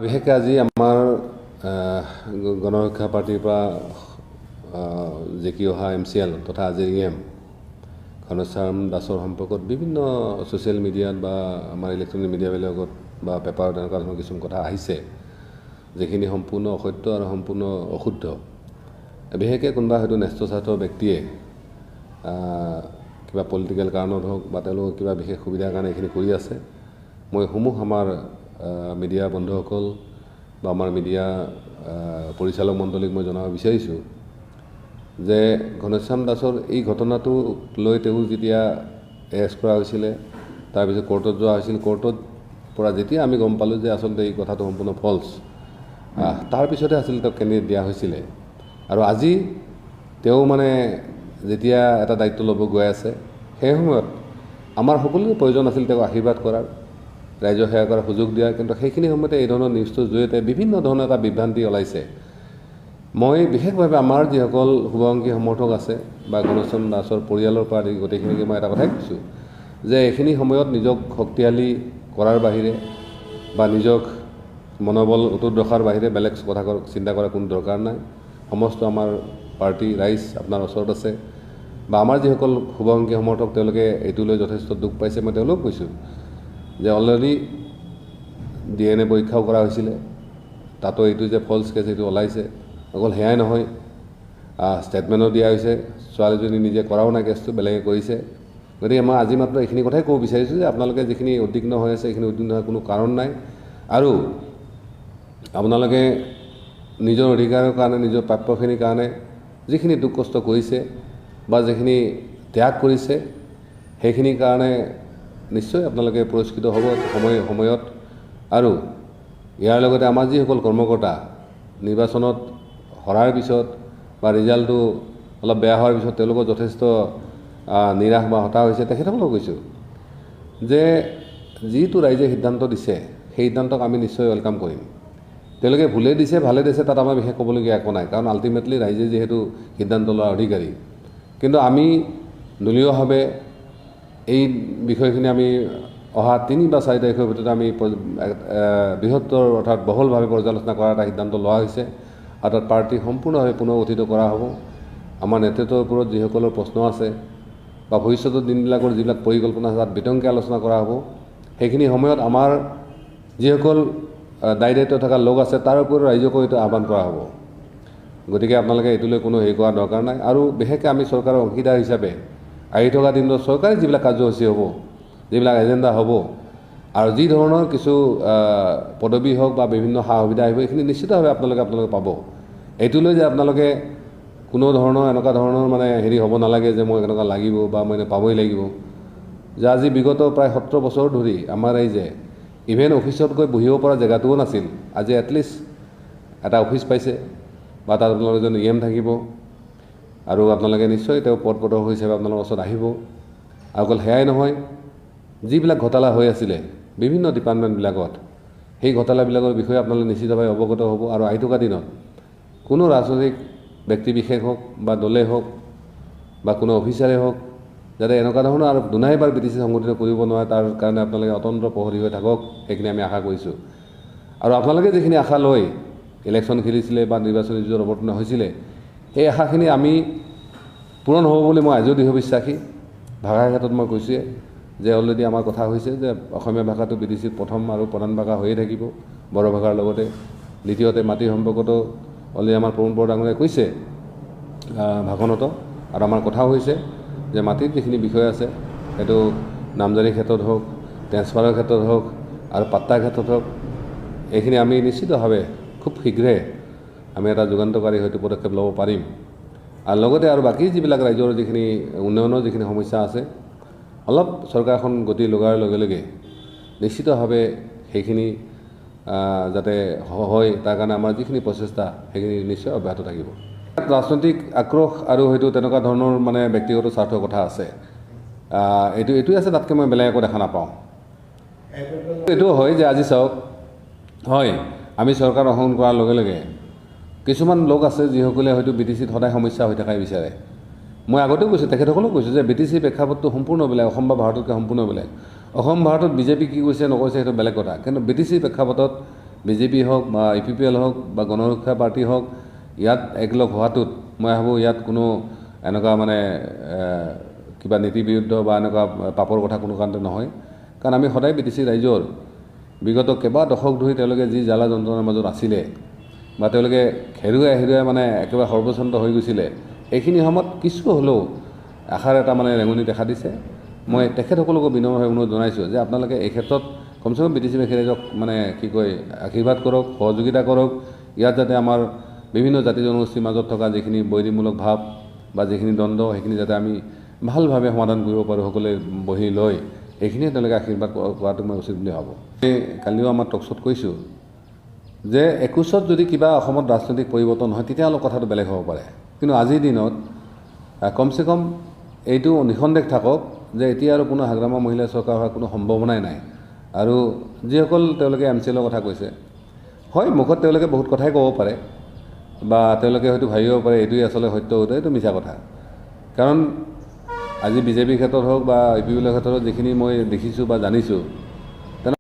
বিশেষকৈ আজি আমাৰ গণৰক্ষা পাৰ্টিৰ পৰা জিকি অহা MCL তথা AJM ঘনশ্যাম দাসৰ সম্পৰ্কত বিভিন্ন ছ'চিয়েল মিডিয়াত বা আমাৰ ইলেক্ট্ৰনিক মিডিয়াবিলাকত বা পেপাৰত এনেকুৱা ধৰণৰ কিছুমান কথা আহিছে যিখিনি সম্পূৰ্ণ অসত্য আৰু সম্পূৰ্ণ অশুদ্ধ। বিশেষকৈ কোনোবা হয়তো ন্যস্ত ব্যক্তিয়ে কিবা পলিটিকেল কাৰণত হওক বা তেওঁলোকৰ কিবা বিশেষ সুবিধাৰ কাৰণে এইখিনি কৰি আছে। মই সমূহ আমাৰ মিডিয়া বন্ধুসকল বা আমাৰ মিডিয়া পৰিচালক মণ্ডলীক মই জনাব বিচাৰিছোঁ যে ঘনশ্যাম দাসৰ এই ঘটনাটো লৈ তেওঁ যেতিয়া এৰেষ্ট কৰা হৈছিলে, তাৰপিছত কোৰ্টত যোৱা হৈছিল। কোৰ্টত পৰা যেতিয়া আমি গম পালোঁ যে আচলতে এই কথাটো সম্পূৰ্ণ ফল্ছ, তাৰপিছতে আচলতে তেওঁক কেন্দ্ৰীয় দিয়া হৈছিলে। আৰু আজি তেওঁ যেতিয়া এটা দায়িত্ব ল'ব গৈ আছে, সেই সময়ত আমাৰ সকলোৰে প্ৰয়োজন আছিল তেওঁক আশীৰ্বাদ কৰাৰ, ৰাইজৰ সেৱা কৰাৰ সুযোগ দিয়াৰ। কিন্তু সেইখিনি সময়তে এই ধৰণৰ নিউজটোৰ জৰিয়তে বিভিন্ন ধৰণৰ এটা বিভ্ৰান্তি ওলাইছে। মই বিশেষভাৱে আমাৰ যিসকল শুভাকাংক্ষী সমৰ্থক আছে বা ঘনশ্যাম দাসৰ পৰিয়ালৰ পৰা গোটেইখিনিকে মই এটা কথাই কৈছোঁ যে এইখিনি সময়ত নিজক শক্তিশালী কৰাৰ বাহিৰে বা নিজক মনোবল অটুট ৰখাৰ বাহিৰে বেলেগ কথা চিন্তা কৰাৰ কোনো দৰকাৰ নাই। সমস্ত আমাৰ পাৰ্টি ৰাইজ আপোনাৰ ওচৰত আছে বা আমাৰ যিসকল শুভাকাংক্ষী সমৰ্থক তেওঁলোকে এইটো লৈ যথেষ্ট দুখ পাইছে। মই তেওঁলোকক কৈছোঁ যে অলৰেডি DNA পৰীক্ষাও কৰা হৈছিলে, তাতো এইটো যে ফল্ছ কেছ এইটো ওলাইছে। অকল সেয়াই নহয়, ষ্টেটমেণ্টো দিয়া হৈছে, ছোৱালীজনী নিজে কৰাও নাই কেছটো, বেলেগে কৰিছে। গতিকে মই আজি মাত্ৰ এইখিনি কথাই ক'ব বিচাৰিছোঁ যে আপোনালোকে যিখিনি উদ্বিগ্ন হৈ আছে এইখিনি উদ্বিগ্ন হোৱাৰ কোনো কাৰণ নাই। আৰু আপোনালোকে নিজৰ অধিকাৰৰ কাৰণে, নিজৰ প্ৰাপ্যখিনিৰ কাৰণে যিখিনি দুখ কষ্ট কৰিছে বা যিখিনি ত্যাগ কৰিছে সেইখিনিৰ কাৰণে নিশ্চয় আপোনালোকে পুৰস্কৃত হ'ব সময়ত। আৰু ইয়াৰ লগতে আমাৰ যিসকল কৰ্মকৰ্তা নিৰ্বাচনত হৰাৰ পিছত বা ৰিজাল্টটো অলপ বেয়া হোৱাৰ পিছত তেওঁলোকৰ যথেষ্ট নিৰাশ বা হতাশ হৈছে, তেখেতসকলক কৈছোঁ যে যিটো ৰাইজে সিদ্ধান্ত দিছে সেই সিদ্ধান্তক আমি নিশ্চয় ৱেলকাম কৰিম। তেওঁলোকে ভুলে দিছে ভালে দিছে তাত আমাৰ বিশেষ ক'বলগীয়া একো নাই, কাৰণ আল্টিমেটলি ৰাইজে যিহেতু সিদ্ধান্ত লোৱাৰ অধিকাৰী। কিন্তু আমি দলীয়ভাৱে এই বিষয়খিনি আমি অহা 3 বা 4 তাৰিখৰ ভিতৰত আমি বৃহত্তৰ অৰ্থাৎ বহুলভাৱে পৰ্যালোচনা কৰাৰ এটা সিদ্ধান্ত লোৱা হৈছে। আৰু তাত পাৰ্টি সম্পূৰ্ণভাৱে পুনৰ গঠিত কৰা হ'ব। আমাৰ নেতৃত্বৰ ওপৰত যিসকলৰ প্ৰশ্ন আছে বা ভৱিষ্যতৰ দিনবিলাকৰ যিবিলাক পৰিকল্পনা আছে তাত বিতংকৈ আলোচনা কৰা হ'ব। সেইখিনি সময়ত আমাৰ যিসকল দায়িত্ব থকা লোক আছে তাৰ ওপৰত ৰাইজকো এইটো আহ্বান কৰা হ'ব। গতিকে আপোনালোকে এইটোলৈ কোনো হেৰি কৰাৰ দৰকাৰ নাই। আৰু বিশেষকৈ আমি চৰকাৰৰ অংশীদাৰ হিচাপে আহি থকা দিনত চৰকাৰী যিবিলাক কাৰ্যসূচী হ'ব, যিবিলাক এজেণ্ডা হ'ব আৰু যি ধৰণৰ কিছু পদবী হওক বা বিভিন্ন সা সুবিধা আহিব, এইখিনি নিশ্চিতভাৱে আপোনালোকে পাব। এইটো লৈ যে আপোনালোকে কোনো ধৰণৰ এনেকুৱা ধৰণৰ হেৰি হ'ব নালাগে যে মই এনেকুৱা লাগিব বা মই পাবই লাগিব। যে আজি বিগত প্ৰায় 17 বছৰ ধৰি আমাৰ ৰাইজে ইভেন অফিচত গৈ বহিব পৰা জেগাটোও নাছিল, আজি এটলিষ্ট এটা অফিচ পাইছে বা তাত আপোনালোকৰ এজন EM থাকিব আৰু আপোনালোকে নিশ্চয় তেওঁ পদ প্ৰদৰ্শক হিচাপে আপোনালোকৰ ওচৰত আহিব। আৰু অকল সেয়াই নহয়, যিবিলাক ঘোটালা হৈ আছিলে বিভিন্ন ডিপাৰ্টমেণ্টবিলাকত, সেই ঘোটালাবিলাকৰ বিষয়ে আপোনালোকে নিশ্চিতভাৱে অৱগত হ'ব। আৰু আহি থকা দিনত কোনো ৰাজনৈতিক ব্যক্তিবিশেষ হওক বা দলে হওক বা কোনো অফিচাৰে হওক যাতে এনেকুৱা ধৰণৰ আৰু দুনাইবাৰ BTC সংগঠিত কৰিব নোৱাৰে, তাৰ কাৰণে আপোনালোকে অতন্ত্ৰ প্ৰহৰী হৈ থাকক, সেইখিনি আমি আশা কৰিছোঁ। আৰু আপোনালোকে যিখিনি আশা লৈ ইলেকশ্যন খেলিছিলে বা নিৰ্বাচনী যুঁজত অৱতীৰ্ণ হৈছিলে, সেই আশাখিনি আমি পূৰণ হ'ব বুলি মই আজিও দৃঢ় বিশ্বাসী। ভাষাৰ ক্ষেত্ৰত মই কৈছোঁৱে যে অলৰেডি আমাৰ কথা হৈছে যে অসমীয়া ভাষাটো BTCত প্ৰথম আৰু প্ৰধান ভাষা হৈয়ে থাকিব বড়ো ভাষাৰ লগতে। দ্বিতীয়তে মাটিৰ সম্পৰ্কতো অলৰেডি আমাৰ প্ৰমোদ বড়ো ডাঙৰীয়াই কৈছে ভাষণত, আৰু আমাৰ কথাও হৈছে যে মাটিৰ যিখিনি বিষয় আছে সেইটো নামজাৰিৰ ক্ষেত্ৰত হওক, ট্ৰেন্সফাৰৰ ক্ষেত্ৰত হওক আৰু পাট্টাৰ ক্ষেত্ৰত হওক, এইখিনি আমি নিশ্চিতভাৱে খুব শীঘ্ৰে আমি এটা যুগান্তকাৰী হয়তো পদক্ষেপ ল'ব পাৰিম। আৰু লগতে আৰু বাকী যিবিলাক ৰাজ্যৰ যিখিনি উন্নয়নৰ যিখিনি সমস্যা আছে, অলপ চৰকাৰখন গতি লগাৰ লগে লগে নিশ্চিতভাৱে সেইখিনি যাতে হয় তাৰ কাৰণে আমাৰ যিখিনি প্ৰচেষ্টা সেইখিনি নিশ্চয় অব্যাহত থাকিব। ৰাজনৈতিক আক্ৰোশ আৰু হয়তো তেনেকুৱা ধৰণৰ ব্যক্তিগত স্বাৰ্থৰ কথা আছে, এইটোৱে আছে, তাতকৈ মই বেলেগ একো দেখা নাপাওঁ। এইটো হয় যে আজি চাওক, হয় আমি চৰকাৰ গঠন কৰাৰ লগে লগে কিছুমান লোক আছে যিসকলে হয়তো BTCত সদায় সমস্যা হৈ থকাই বিচাৰে। মই আগতেও কৈছোঁ, তেখেতসকলেও কৈছোঁ যে BTC প্ৰেক্ষাপটটো সম্পূৰ্ণ বেলেগ, অসম বা ভাৰততকৈ সম্পূৰ্ণ বেলেগ। অসম ভাৰতত বিজেপি কি কৰিছে নকৰিছে সেইটো বেলেগ কথা, কিন্তু BTC প্ৰেক্ষাপটত বিজেপি হওক বা UPPL হওক বা গণৰক্ষা পাৰ্টি হওক ইয়াত একলগ হোৱাটোত মই ভাবোঁ ইয়াত কোনো এনেকুৱা মানে কিবা নীতি বিৰুদ্ধ বা এনেকুৱা পাপৰ কথা কোনো কাৰণতে নহয়। কাৰণ আমি সদায় BTC ৰাইজৰ বিগত কেইবা দশক ধৰি তেওঁলোকে যি জ্বালা যন্ত্ৰণাৰ মাজত আছিলে বা তেওঁলোকে হেৰুৱাই মানে একেবাৰে সৰ্বচন্ত হৈ গৈছিলে, এইখিনি সময়ত কিছু হ'লেও আশাৰ এটা মানে ৰেঙনি দেখা দিছে। মই তেখেতসকলকো বিনম্ৰভাৱে অনুৰোধ জনাইছোঁ যে আপোনালোকে এই ক্ষেত্ৰত কমচে কম BTC ৰাইজক মানে কি কয় আশীৰ্বাদ কৰক, সহযোগিতা কৰক। ইয়াত যাতে আমাৰ বিভিন্ন জাতি জনগোষ্ঠীৰ মাজত থকা যিখিনি বৈৰীমূলক ভাৱ বা যিখিনি দ্বন্দ্ব সেইখিনি যাতে আমি ভালভাৱে সমাধান কৰিব পাৰোঁ সকলোৱে বহি লৈ, এইখিনিয়ে তেওঁলোকে আশীৰ্বাদ কৰাটো মই উচিত বুলি ভাবোঁ। কালিও আমাৰ টকশ্বত কৈছোঁ যে 21ত যদি কিবা অসমত ৰাজনৈতিক পৰিৱৰ্তন হয় তেতিয়া অলপ কথাটো বেলেগ হ'ব পাৰে, কিন্তু আজিৰ দিনত কমচে কম এইটো নিসন্দেহ থাকক যে এতিয়া আৰু কোনো হাগ্ৰামা মহিলা চৰকাৰ হোৱাৰ কোনো সম্ভাৱনাই নাই। আৰু যিসকল তেওঁলোকে MCLৰ কথা কৈছে, হয় মুখত তেওঁলোকে বহুত কথাই ক'ব পাৰে বা তেওঁলোকে হয়তো ভাবিব পাৰে এইটোৱে আচলতে সত্য, এইটো মিছা কথা। কাৰণ আজি BJPৰ ক্ষেত্ৰত হওক বা UPPLৰ ক্ষেত্ৰত যিখিনি মই দেখিছোঁ বা জানিছোঁ,